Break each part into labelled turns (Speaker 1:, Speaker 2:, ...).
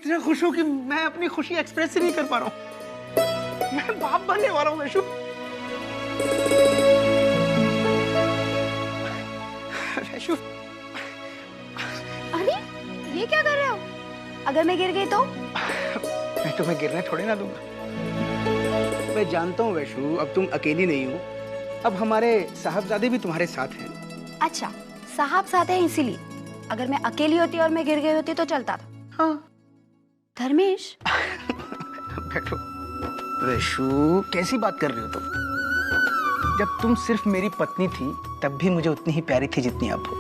Speaker 1: इतना खुश हूँ कि मैं अपनी खुशी एक्सप्रेस ही नहीं कर पा रहा हूँ। मैं बाप बनने वाला हूँ वैशु। वैशु,
Speaker 2: अरे ये क्या कर रहे हो? अगर मैं गिर गई तो?
Speaker 1: मैं तुम्हें गिरने थोड़ी ना दूंगा। मैं जानता हूँ वैशु, अब तुम अकेली नहीं हो। अब हमारे साहबजादे भी तुम्हारे साथ हैं।
Speaker 2: अच्छा, साहब साथ हैं इसीलिए। अगर मैं अकेली होती और मैं गिर गई होती तो चलता था।
Speaker 1: हाँ।
Speaker 2: धर्मेश।
Speaker 1: बैठो। वैशु, कैसी बात कर रही हो तुम? जब तुम सिर्फ मेरी पत्नी थी तब भी मुझे उतनी ही प्यारी थी जितनी अब हो,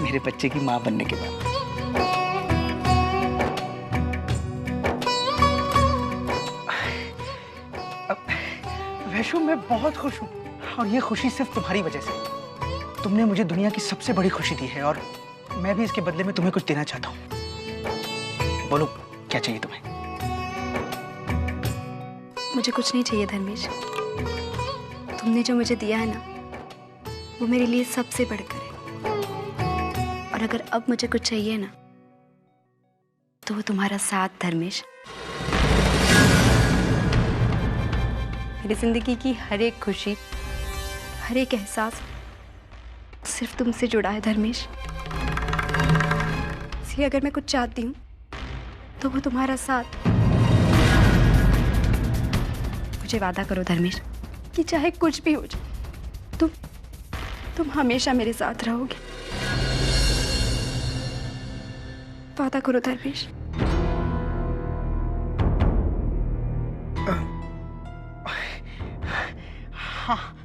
Speaker 1: मेरे बच्चे की माँ बनने के बाद। वैशु, मैं बहुत खुश हूँ और ये खुशी सिर्फ तुम्हारी वजह से। तुमने मुझे दुनिया की सबसे बड़ी खुशी दी है और मैं भी इसके बदले में तुम्हें कुछ देना चाहता हूँ। बोलो, क्या चाहिए तुम्हें?
Speaker 2: मुझे कुछ नहीं चाहिए धर्मेश। तुमने जो मुझे दिया है ना, वो मेरे लिए सबसे बढ़कर है। और अगर अब मुझे कुछ चाहिए ना, तो वो तुम्हारा साथ धर्मेश। मेरी जिंदगी की हर एक खुशी, हर एक एहसास सिर्फ तुमसे जुड़ा है धर्मेश। इसलिए अगर मैं कुछ चाहती हूँ तो वो तुम्हारा साथ। मुझे वादा करो धर्मेश कि चाहे कुछ भी हो जाए, तुम हमेशा मेरे साथ रहोगे। वादा करो धर्मेश।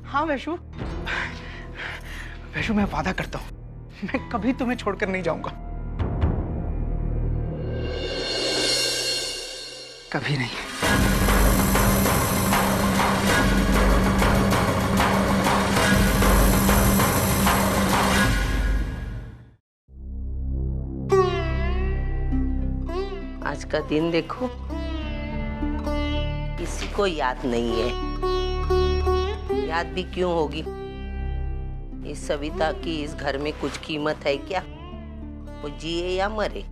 Speaker 1: हाँ वैशु, वैशु मैं वादा करता हूँ, मैं कभी तुम्हें छोड़कर नहीं जाऊंगा। कभी नहीं।
Speaker 3: आज का दिन देखो, किसी को याद नहीं है। याद भी क्यों होगी? इस सविता की इस घर में कुछ कीमत है क्या? वो जिए या मरे,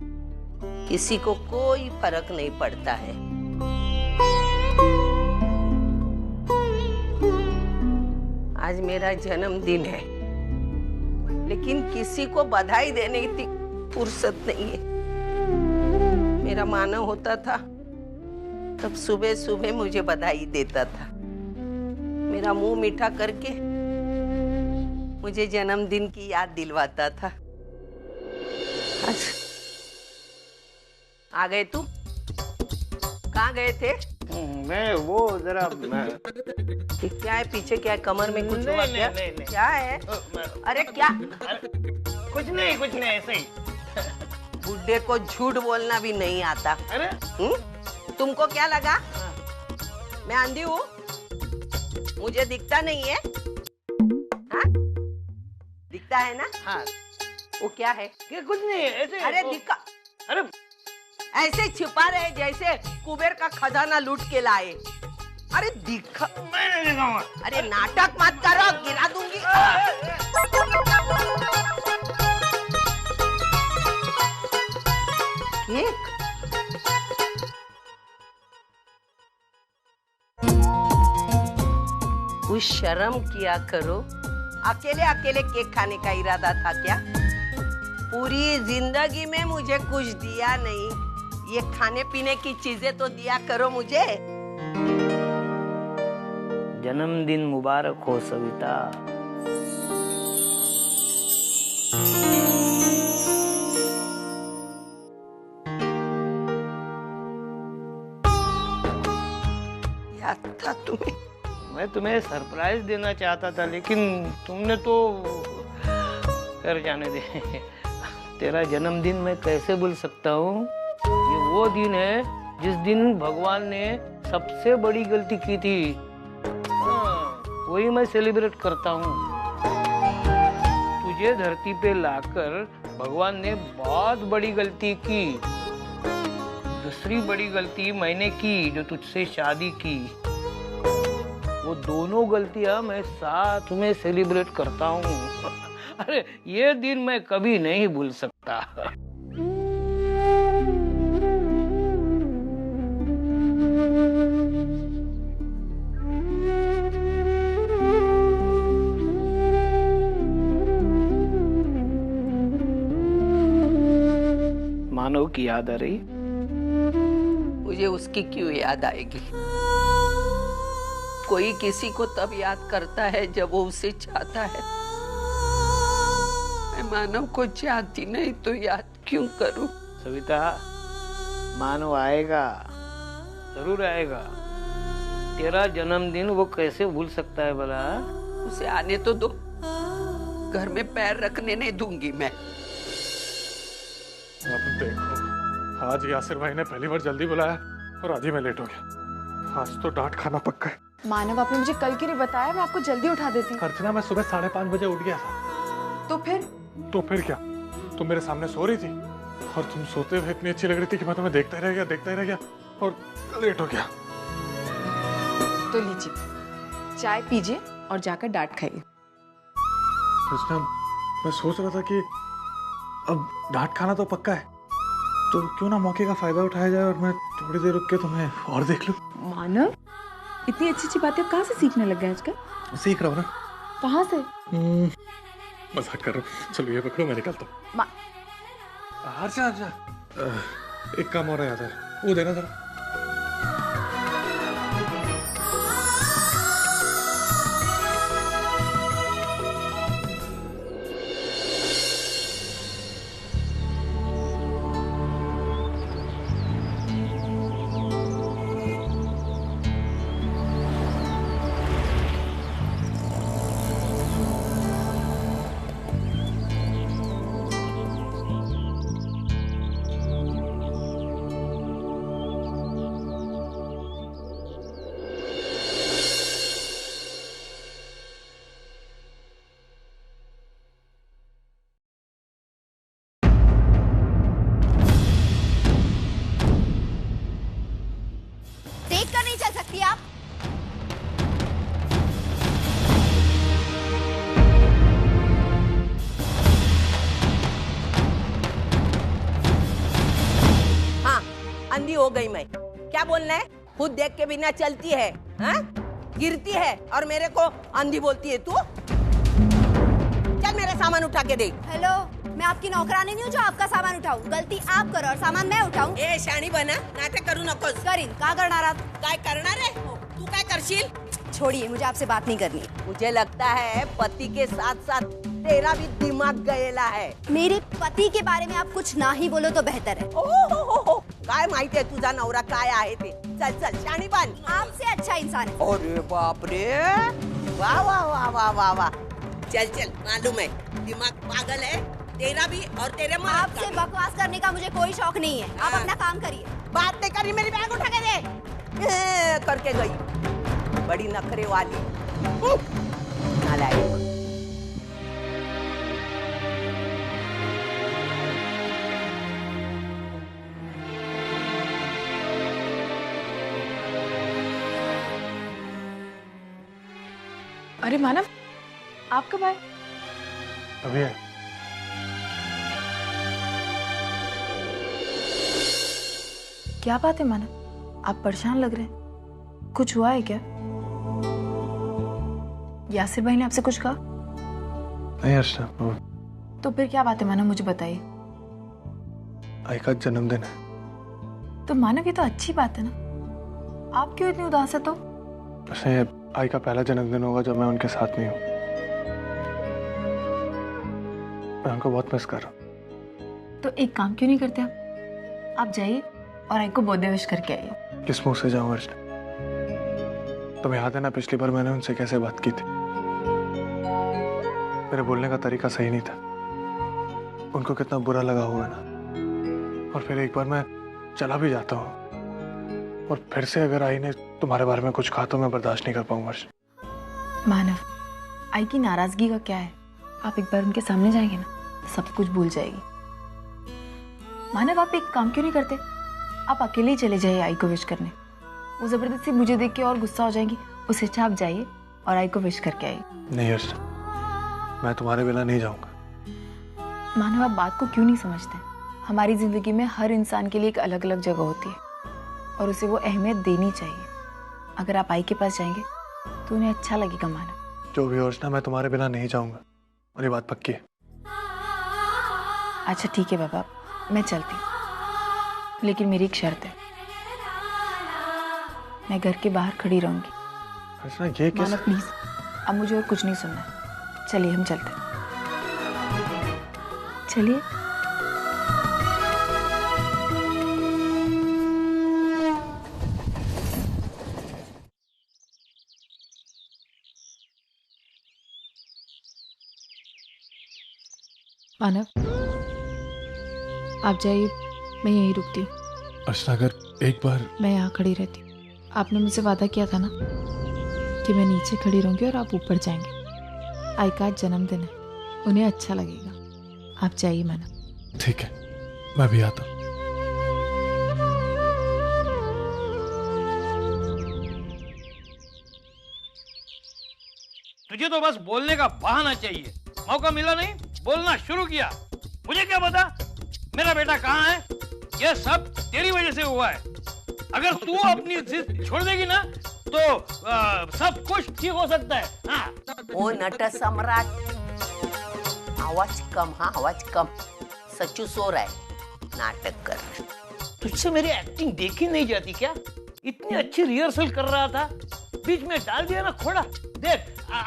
Speaker 3: किसी को कोई फर्क नहीं पड़ता है। आज मेरा जन्मदिन है, लेकिन किसी को बधाई देने की फुर्सत नहीं है। मेरा मानव होता था तब सुबह सुबह मुझे बधाई देता था, मेरा मुंह मीठा करके मुझे जन्मदिन की याद दिलवाता था। आज आ गए तुम? कहाँ गए थे?
Speaker 4: मैं वो जरा
Speaker 3: क्या है पीछे? क्या है कमर में कुछ हुआ क्या? क्या है? अरे क्या?
Speaker 4: कुछ नहीं ऐसे ही।
Speaker 3: बुड्ढे को झूठ बोलना भी नहीं आता।
Speaker 4: अरे
Speaker 3: तुमको क्या लगा मैं अंधी हूँ? मुझे दिखता नहीं है? हाँ? दिखता है ना?
Speaker 4: हाँ।
Speaker 3: वो क्या है?
Speaker 4: क्या कुछ नहीं ऐसे।
Speaker 3: अरे दिखा।
Speaker 4: अरे
Speaker 3: ऐसे छिपा रहे जैसे कुबेर का खजाना लूट के लाए। अरे दिखा।
Speaker 4: मैं नहीं दिखाऊंगा।
Speaker 3: अरे नाटक मत करो, गिरा दूंगी। केक? कुछ शर्म किया करो। अकेले अकेले केक खाने का इरादा था क्या? पूरी जिंदगी में मुझे कुछ दिया नहीं, ये खाने पीने की चीजें तो दिया करो मुझे।
Speaker 4: जन्मदिन मुबारक हो सविता।
Speaker 3: याद था तुम्हें?
Speaker 4: मैं तुम्हें सरप्राइज देना चाहता था, लेकिन तुमने तो कर जाने दे। तेरा जन्मदिन मैं कैसे भूल सकता हूँ? ये वो दिन है जिस दिन भगवान ने सबसे बड़ी गलती की थी। वही मैं सेलिब्रेट करता हूँ। तुझे धरती पे लाकर भगवान ने बहुत बड़ी गलती की। दूसरी बड़ी गलती मैंने की जो तुझसे शादी की। वो दोनों गलतियां मैं साथ में सेलिब्रेट करता हूँ। अरे ये दिन मैं कभी नहीं भूल सकता। की याद आ रही?
Speaker 3: मुझे उसकी क्यों याद आएगी? कोई किसी को तब याद करता है जब वो उसे चाहता है। मैं मानव को चाहती नहीं तो याद क्यों करूं?
Speaker 4: सविता, मानव आएगा, जरूर आएगा। तेरा जन्मदिन वो कैसे भूल सकता है भला?
Speaker 3: उसे आने तो दो, घर में पैर रखने नहीं दूंगी मैं।
Speaker 5: अब देखो, आज यासिर भाई ने पहली बार जल्दी बुलाया और आज ही मैं लेट हो गया। आज तो डांट खाना पक्का है।
Speaker 6: मानव, आपने मुझे कल क्यों नहीं बताया? मैं आपको जल्दी उठा देती।
Speaker 5: अर्चना, मैं सुबह 5:30 बजे उठ गया था।
Speaker 6: तो फिर
Speaker 5: क्या? तुम मेरे सामने सो रही थी और तुम सोते हुए इतनी अच्छी लग रही थी कि मैं तुम्हें देखता ही रह गया और लेट हो गया।
Speaker 6: तो लीजिए, चाय पीजिए और जाकर डांट खाइए।
Speaker 5: अर्चना, मैं सोच रहा था कि अब डांट खाना तो पक्का है, तो क्यों ना मौके का फायदा उठाया जाए और मैं थोड़ी देर रुक के तुम्हें और देख लूं।
Speaker 6: मानव, इतनी अच्छी अच्छी बातें कहाँ से सीखने लग गए आजकल?
Speaker 5: सीख रहा हूँ ना।
Speaker 6: कहाँ से?
Speaker 5: मजाक कर रहा हूँ। चलो ये पकड़ो, मैं निकलता हूँ। अर्चना, एक काम और याद है, वो देना जरा।
Speaker 2: देख कर नहीं चल सकती आप?
Speaker 3: हाँ, अंधी हो गई मैं। क्या बोलना है? खुद देख के बिना चलती है, हाँ? गिरती है और मेरे को अंधी बोलती है तू? चल मेरा सामान उठा के दे।
Speaker 2: हेलो, मैं आपकी नौकरानी नहीं हूँ जो आपका सामान उठाऊं। गलती आप करो और सामान मैं उठाऊं।
Speaker 3: ए शाणी बना, नाटक करू नकोस।
Speaker 2: करीन, का करणार आहात?
Speaker 3: काय करणार है? तू काय करशील?
Speaker 2: छोड़िए, मुझे आपसे बात नहीं करनी।
Speaker 3: मुझे लगता है पति के साथ साथ तेरा भी दिमाग गएला है।
Speaker 2: मेरे पति के बारे में आप कुछ ना ही बोलो तो बेहतर है।
Speaker 3: ओहो, काय माहिती आहे तुझा नवरा काय आहे ते? चल चल शाणी बन।
Speaker 2: आपसे अच्छा इंसान है।
Speaker 3: अरे बाप रे, वाह वाह वाह वाह वाह वाह। चल चल, मालूम है दिमाग पागल है तेरा भी और तेरे माँ।
Speaker 2: आपसे बकवास करने का मुझे कोई शौक नहीं है। आप अपना काम करिए।
Speaker 3: बात नहीं करी, मेरी बैग उठा के दे। करके गई बड़ी नखरे वाली नालायक।
Speaker 6: अरे मानव, आप कब आए?
Speaker 5: अभी है।
Speaker 6: क्या बात है मानव, आप परेशान लग रहे हैं। कुछ हुआ है क्या? यासिर भाई ने आपसे कुछ कहा?
Speaker 5: नहीं अर्चना,
Speaker 6: तो फिर क्या बात है मानव, मुझे बताइए।
Speaker 5: आई का जन्मदिन है।
Speaker 6: तो मानव, ये तो अच्छी बात है ना। आप क्यों इतनी उदास है? तो
Speaker 5: वैसे आई का पहला जन्मदिन होगा जब मैं उनके साथ नहीं हूँ। मैं उनको बहुत मिस कर रहा हूँ।
Speaker 6: तो एक काम क्यों नहीं करते आप जाइए और आई को बर्थडे विश करके आइए।
Speaker 5: किस मुंह से जाऊँ अर्चना? तुम्हें याद है ना पिछली बार मैंने उनसे कैसे बात की थी? मेरे बोलने का तरीका सही नहीं था। उनको कितना बुरा लगा होगा ना। और फिर एक बार मैं चला भी जाता हूँ और फिर से अगर आई ने तुम्हारे बारे में कुछ कहा तो मैं बर्दाश्त नहीं कर पाऊंगा।
Speaker 6: मानव, आई की नाराजगी का क्या है? आप एक बार उनके सामने जाएंगे ना, सब कुछ भूल जाएगी। मानव, आप एक काम क्यों नहीं करते? आप अकेले ही चले जाइए आई को विश करने। वो जबरदस्ती मुझे देख के और गुस्सा हो जाएंगी। उससे अच्छा आप जाइए और आई को विश करके आइए।
Speaker 5: नहीं अर्चना, मैं तुम्हारे बिना नहीं जाऊंगा।
Speaker 6: मानव, आप बात को क्यों नहीं समझते? हमारी जिंदगी में हर इंसान के लिए एक अलग अलग जगह होती है और उसे वो अहमियत देनी चाहिए। अगर आप आई के पास जाएंगे तो उन्हें अच्छा लगेगा। मानव,
Speaker 5: जो भी अर्चना, मैं तुम्हारे बिना नहीं जाऊंगा और ये बात पक्की है।
Speaker 6: अच्छा ठीक है बाबा, मैं चलती हूँ। लेकिन मेरी एक शर्त है, मैं घर के बाहर खड़ी रहूंगी।
Speaker 5: अर्चना ये कैसे?
Speaker 6: मानव प्लीज, अब मुझे और कुछ नहीं सुनना है। चलिए हम चलते हैं। चलिए। मानव आप जाइए, मैं यहीं रुकती हूँ।
Speaker 5: अर्चना अगर एक बार
Speaker 6: मैं यहाँ खड़ी रहती हूँ। आपने मुझसे वादा किया था ना कि मैं नीचे खड़ी रहूंगी और आप ऊपर जाएंगे। आई का आज जन्मदिन है, उन्हें अच्छा लगेगा। आप जाइए मानव।
Speaker 5: ठीक है, मैं भी आता हूँ।
Speaker 4: तुझे तो बस बोलने का बहाना चाहिए। मौका मिला नहीं, बोलना शुरू किया। मुझे क्या पता मेरा बेटा कहाँ है? यह सब तेरी वजह से हुआ है। अगर तू अपनी जिद छोड़ देगी ना तो सब कुछ ठीक हो सकता है। हाँ।
Speaker 3: ओ नट सम्राट, आवाज कम। हाँ आवाज कम। सच्चू सो रहा है, नाटक कर रहा है।
Speaker 4: तुझसे मेरी एक्टिंग देखी नहीं जाती क्या? इतनी अच्छी रिहर्सल कर रहा था, बीच में डाल दिया ना खोड़ा। देख,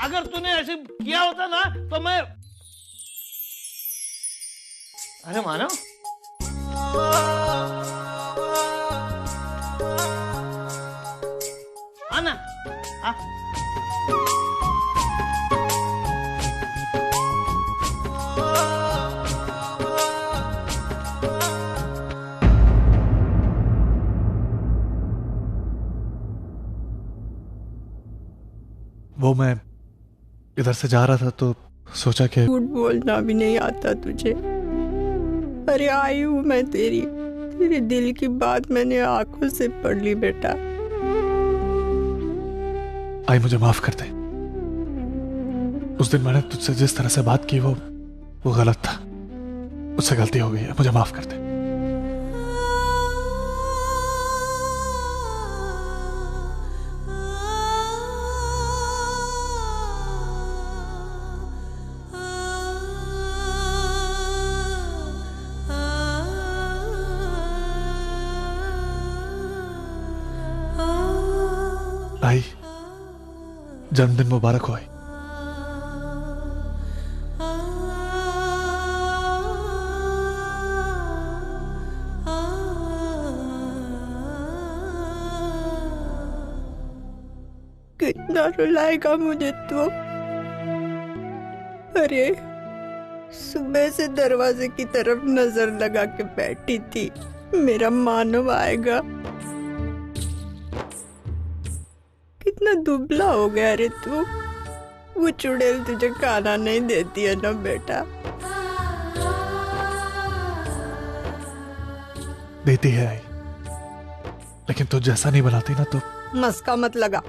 Speaker 4: अगर तूने ऐसे किया होता ना तो मैं... अरे मानव, आना। हाँ।
Speaker 5: वो मैं इधर से जा रहा था तो सोचा कि
Speaker 3: झूठ बोलना भी नहीं आता तुझे। अरे आई हूँ मैं तेरे दिल की बात मैंने आंखों से पढ़ ली बेटा।
Speaker 5: आई मुझे माफ कर दे। उस दिन मैंने तुझसे जिस तरह से बात की वो गलत था। मुझसे गलती हो गई है, मुझे माफ कर दे। आई, जन्मदिन मुबारक हो। आई
Speaker 3: कितना रुलाएगा मुझे तो। अरे सुबह से दरवाजे की तरफ नजर लगा के बैठी थी, मेरा मानव आएगा। कितना दुबला हो गया रे तू। वो चुड़ैल तुझे खाना नहीं देती है ना बेटा?
Speaker 5: देती है आई, लेकिन तू जैसा नहीं बनाती ना तो।
Speaker 3: मस्का मत लगा,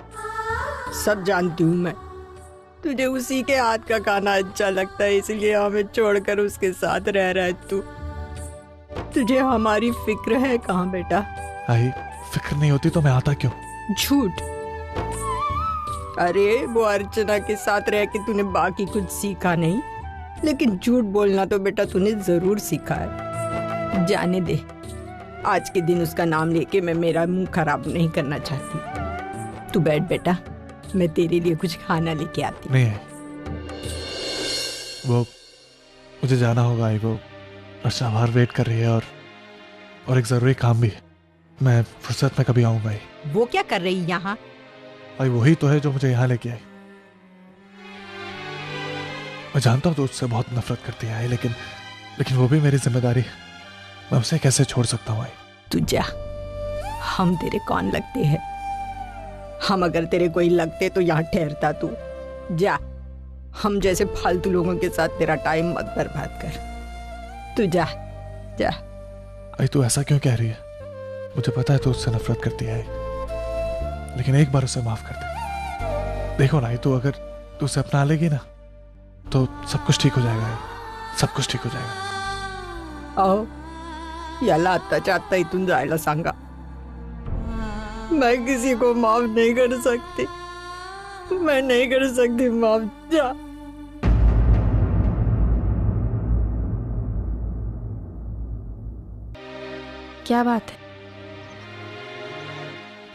Speaker 3: सब जानती हूँ मैं। तुझे उसी के हाथ का खाना अच्छा लगता है, इसलिए हमें छोड़कर उसके साथ रह रहा है तू। तुझे हमारी फिक्र है कहाँ बेटा?
Speaker 5: आई, फिक्र नहीं होती तो मैं आता क्यों?
Speaker 3: झूठ। अरे वो अर्चना के साथ रह के तूने बाकी कुछ सीखा नहीं, लेकिन झूठ बोलना तो बेटा तूने जरूर सीखा है। जाने दे, आज के दिन उसका नाम लेके मैं मेरा मुंह खराब नहीं करना चाहती। तू बैठ बेटा, मैं तेरे लिए कुछ खाना लेके आती।
Speaker 5: नहीं है, वो मुझे जाना होगा। आई, वो अर्चना बाहर वेट कर रही है और एक जरूरी काम भी है। मैं फुर्सत में कभी आऊंगा।
Speaker 3: वो क्या कर रही यहाँ?
Speaker 5: आई वही तो है जो मुझे यहाँ लेके आई। मैं जानता हूँ तो उससे बहुत नफरत करती है आई, लेकिन वो भी मेरी जिम्मेदारी है। मैं उसे कैसे छोड़ सकता हूँ आई?
Speaker 3: तू जा, हम तेरे कौन लगते हैं? हम अगर तेरे कोई लगते तो यहाँ ठहरता तू? जा, हम जैसे फालतू लोगों के साथ तेरा टाइम मत बर्बाद कर। तू जा जा।
Speaker 5: आई तू ऐसा क्यों कह रही है? मुझे पता है तू उससे नफरत करती है, लेकिन एक बार उसे माफ कर दे। देखो ना, तू अगर तू उसे अपना लेगी ना तो सब कुछ ठीक हो जाएगा। सब कुछ ठीक हो जाएगा।
Speaker 3: अहो, याला आत्ताच्या इथून जायला सांगा। मैं किसी को माफ नहीं कर सकती, मैं नहीं कर सकती माफ। जा।
Speaker 7: क्या बात है?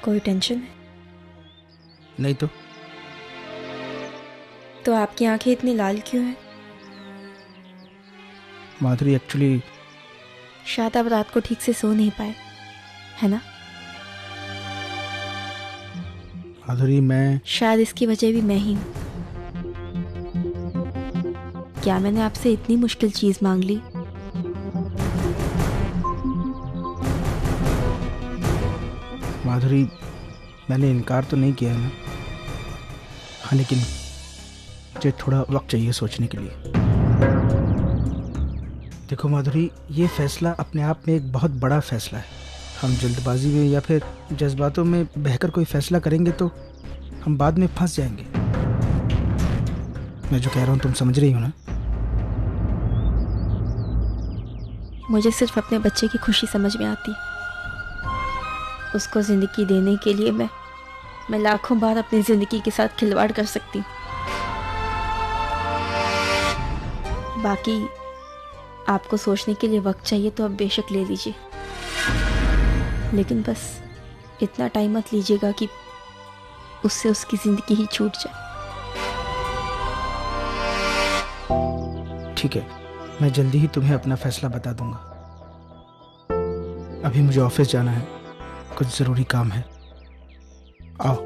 Speaker 7: कोई टेंशन है?
Speaker 8: नहीं
Speaker 7: तो आपकी आंखें इतनी लाल क्यों हैं?
Speaker 8: माधुरी, एक्चुअली
Speaker 7: शायद आप रात को ठीक से सो नहीं पाए, है ना?
Speaker 8: माधुरी, मैं
Speaker 7: शायद इसकी वजह भी मैं ही हूँ। क्या मैंने आपसे इतनी मुश्किल चीज मांग ली?
Speaker 8: माधुरी, मैंने इनकार तो नहीं किया है ना। हाँ, लेकिन मुझे थोड़ा वक्त चाहिए सोचने के लिए। देखो माधुरी, ये फैसला अपने आप में एक बहुत बड़ा फैसला है। हम जल्दबाजी में या फिर जज्बातों में बहकर कोई फैसला करेंगे तो हम बाद में फंस जाएंगे। मैं जो कह रहा हूँ तुम समझ रही हो ना?
Speaker 7: मुझे सिर्फ अपने बच्चे की खुशी समझ में आती। उसको जिंदगी देने के लिए मैं लाखों बार अपनी जिंदगी के साथ खिलवाड़ कर सकती हूँ। बाकी आपको सोचने के लिए वक्त चाहिए तो अब बेशक ले लीजिए, लेकिन बस इतना टाइम मत लीजिएगा कि उससे उसकी जिंदगी ही छूट जाए।
Speaker 8: ठीक है, मैं जल्दी ही तुम्हें अपना फैसला बता दूंगा। अभी मुझे ऑफिस जाना है, कुछ जरूरी काम है। आओ।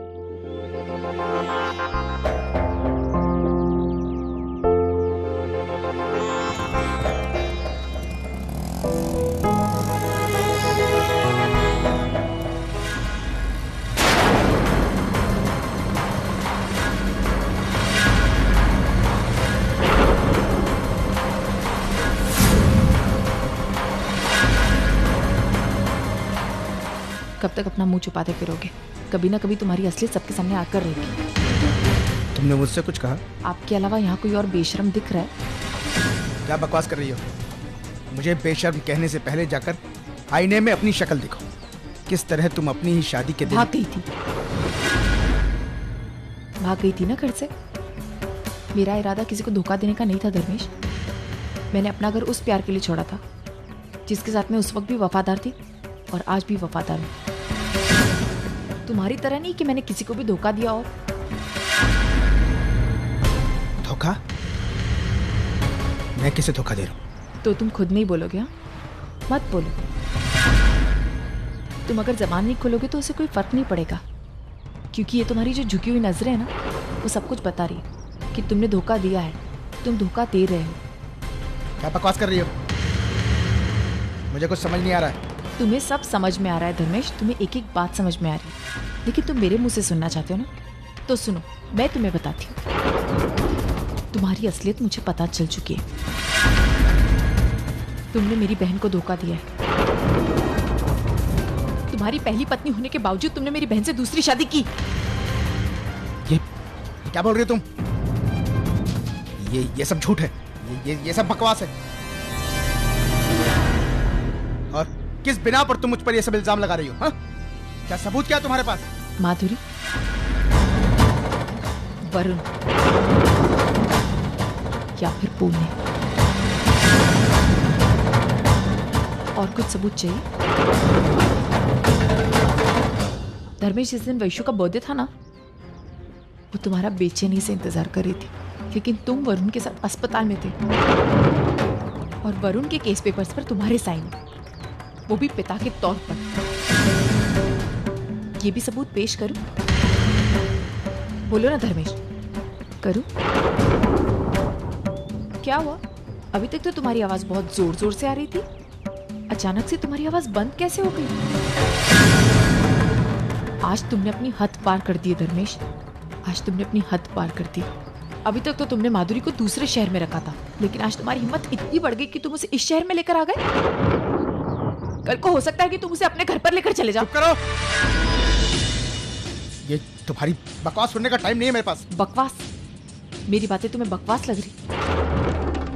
Speaker 6: कब तक अपना मुंह छुपाते फिरोगे? कभी ना कभी तुम्हारी असलियत सबके सामने आकर रहेगी।
Speaker 8: तुमने मुझसे कुछ कहा?
Speaker 6: आपके अलावा यहाँ कोई और बेशर्म दिख रहा है?
Speaker 8: क्या बकवास कर रही हो? मुझे बेशर्म कहने से पहले जाकर आईने में अपनी शक्ल दिखो। किस तरह तुम अपनी ही शादी के दिन
Speaker 6: भाग गई थी ना घर से। मेरा इरादा किसी को धोखा देने का नहीं था धर्मेश। मैंने अपना घर उस प्यार के लिए छोड़ा था जिसके साथ मैं उस वक्त भी वफादार थी और आज भी वफादार हूँ। तुम्हारी तरह नहीं कि मैंने किसी को भी धोखा दिया। और
Speaker 8: धोखा? मैं किसे धोखा दे रहा हूँ?
Speaker 6: तो तुम खुद नहीं बोलोगे? हाँ, मत बोलो। तुम अगर जबान नहीं खोलोगे तो उसे कोई फर्क नहीं पड़ेगा, क्योंकि ये तुम्हारी जो झुकी हुई नजरें है ना, वो सब कुछ बता रही है कि तुमने धोखा दिया है, तुम धोखा दे रहे हो।
Speaker 8: क्या बकवास कर रही हो? मुझे कुछ समझ नहीं आ रहा है।
Speaker 6: तुम्हें सब समझ में आ रहा है धर्मेश, तुम्हें एक एक बात समझ में आ रही है, लेकिन तुम मेरे मुंह से सुनना चाहते हो ना, तो सुनो, मैं तुम्हें बताती हूँ। तुम्हारी असलियत मुझे पता चल चुकी है। तुमने मेरी बहन को धोखा दिया है। तुम्हारी पहली पत्नी होने के बावजूद तुमने मेरी बहन से दूसरी शादी की।
Speaker 8: ये क्या बोल रही हो तुम? ये सब झूठ है, ये सब बकवास है। और किस बिना पर तुम मुझ पर ये सब इल्जाम लगा रही हो? हाँ? क्या सबूत क्या है तुम्हारे पास?
Speaker 6: माधुरी, वरुण या फिर पुणे, और कुछ सबूत चाहिए? धर्मेश, जिस दिन वैशु का बर्थडे था ना, वो तुम्हारा बेचैनी से इंतजार कर रही थी, लेकिन तुम वरुण के साथ अस्पताल में थे और वरुण के केस पेपर्स पर तुम्हारे साइन, वो भी पिता के तौर पर। ये भी सबूत पेश करूं? बोलो ना धर्मेश, करूं? क्या हुआ? अभी तक तो तुम्हारी आवाज बहुत जोर जोर से आ रही थी, अचानक से तुम्हारी आवाज बंद कैसे हो गई? आज तुमने अपनी हद पार कर दी धर्मेश, आज तुमने अपनी हद पार कर दी। अभी तक तो तुमने माधुरी को दूसरे शहर में रखा था, लेकिन आज तुम्हारी हिम्मत इतनी बढ़ गई कि तुम उसे इस शहर में लेकर आ गए। कल को हो सकता है कि तुम उसे अपने घर पर लेकर चले जाओ।
Speaker 8: चुप करो। ये तुम्हारी बकवास सुनने का टाइम नहीं है मेरे पास।
Speaker 6: बकवास? मेरी बातें तुम्हें बकवास लग रही?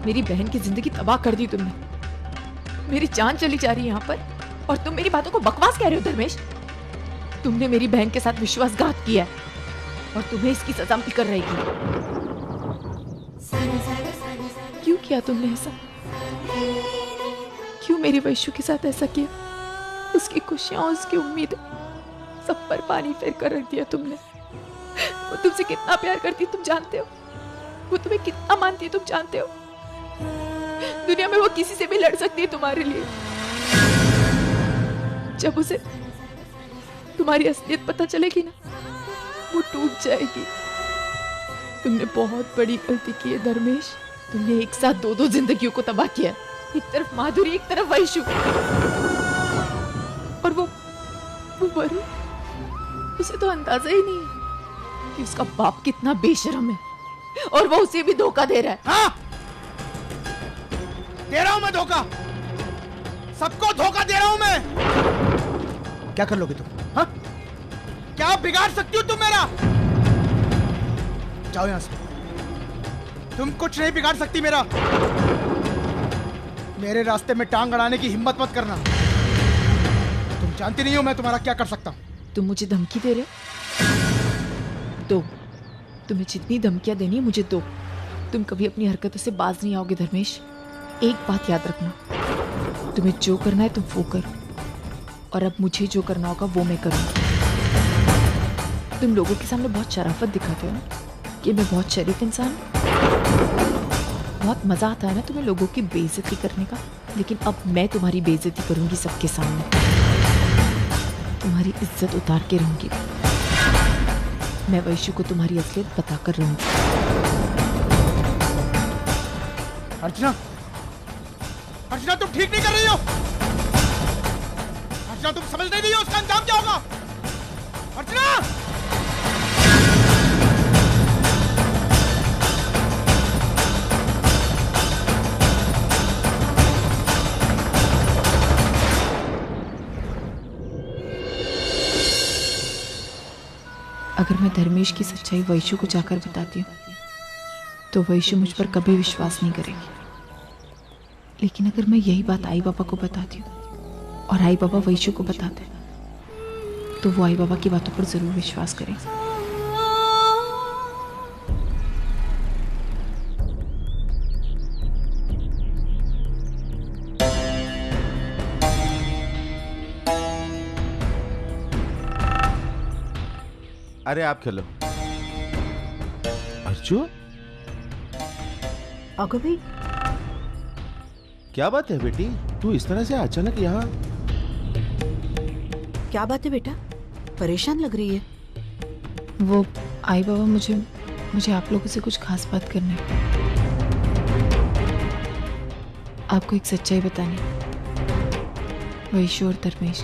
Speaker 6: मेरी बहन की जिंदगी तबाह कर दी तुमने, मेरी जान चली जा रही है यहाँ पर, और तुम मेरी बातों को बकवास कह रहे हो धर्मेश। तुमने मेरी बहन के साथ विश्वासघात किया है और तुम्हें इसकी सजा मिलकर रहेगी। क्यों किया तुमने ऐसा? क्यों मेरी वैशु के साथ ऐसा किया? उसकी खुशियां, उसकी उम्मीद सब पर पानी फेर कर रख दिया तुमने। वो तुमसे कितना प्यार करती तुम जानते हो, वो तुम्हें कितना मानती है तुम जानते हो। दुनिया में वो किसी से भी लड़ सकती है तुम्हारे लिए। जब उसे तुम्हारी असलियत पता चलेगी ना, वो टूट जाएगी। तुमने बहुत बड़ी गलती की है धर्मेश। तुमने एक साथ दो जिंदगियों को तबाह किया। एक तरफ माधुरी, एक तरफ वैशु, और वो वरुण, उसे तो अंदाजा ही नहीं है कि उसका बाप कितना बेशर्म है और वो उसे भी धोखा दे रहा है।
Speaker 8: हाँ, दे रहा हूं मैं धोखा, सबको धोखा दे रहा हूं मैं। क्या कर लोगे तुम? हाँ, क्या बिगाड़ सकती हो तुम मेरा? जाओ यहां से, तुम कुछ नहीं बिगाड़ सकती मेरा। मेरे रास्ते में टांग अड़ाने की हिम्मत मत करना। तुम जानती नहीं हो मैं तुम्हारा क्या कर सकता हूं।
Speaker 6: तुम मुझे धमकी दे रहे हो? दो, तुम्हें जितनी धमकियां देनी है मुझे दो। तुम कभी अपनी हरकतों से बाज नहीं आओगे धर्मेश। एक बात याद रखना, तुम्हें जो करना है तुम वो करो, और अब मुझे जो करना होगा वो मैं करूंगी। तुम लोगों के सामने बहुत शराफत दिखाते हो ना कि मैं बहुत शरीफ इंसान हूं। बहुत मजा आता है ना तुम्हें लोगों की बेइज्जती करने का, लेकिन अब मैं तुम्हारी बेइज्जती करूंगी सबके सामने। तुम्हारी इज्जत उतार के रहूंगी। मैं वैशु को तुम्हारी असलियत बताकर रहूंगी।
Speaker 8: अर्चना, अर्चना तुम ठीक नहीं कर रही हो। अर्चना तुम समझ नहीं रही हो उसका अंजाम क्या होगा। अर्चना,
Speaker 6: अगर मैं धर्मेश की सच्चाई वैशु को जाकर बताती हूँ तो वैशु मुझ पर कभी विश्वास नहीं करेगी। लेकिन अगर मैं यही बात आई बाबा को बताती हूँ और आई बाबा वैशु को बताते हैं तो वो आई बाबा की बातों पर जरूर विश्वास करेंगे।
Speaker 9: अरे आप खेलो। अर्जु,
Speaker 10: अगर भाई
Speaker 9: क्या बात है बेटी, तू इस तरह से अचानक यहाँ?
Speaker 10: क्या बात है बेटा, परेशान लग रही है?
Speaker 6: वो आई बाबा मुझे आप लोगों से कुछ खास बात करनी है। आपको एक सच्चाई बतानी, वैशु और धर्मेश।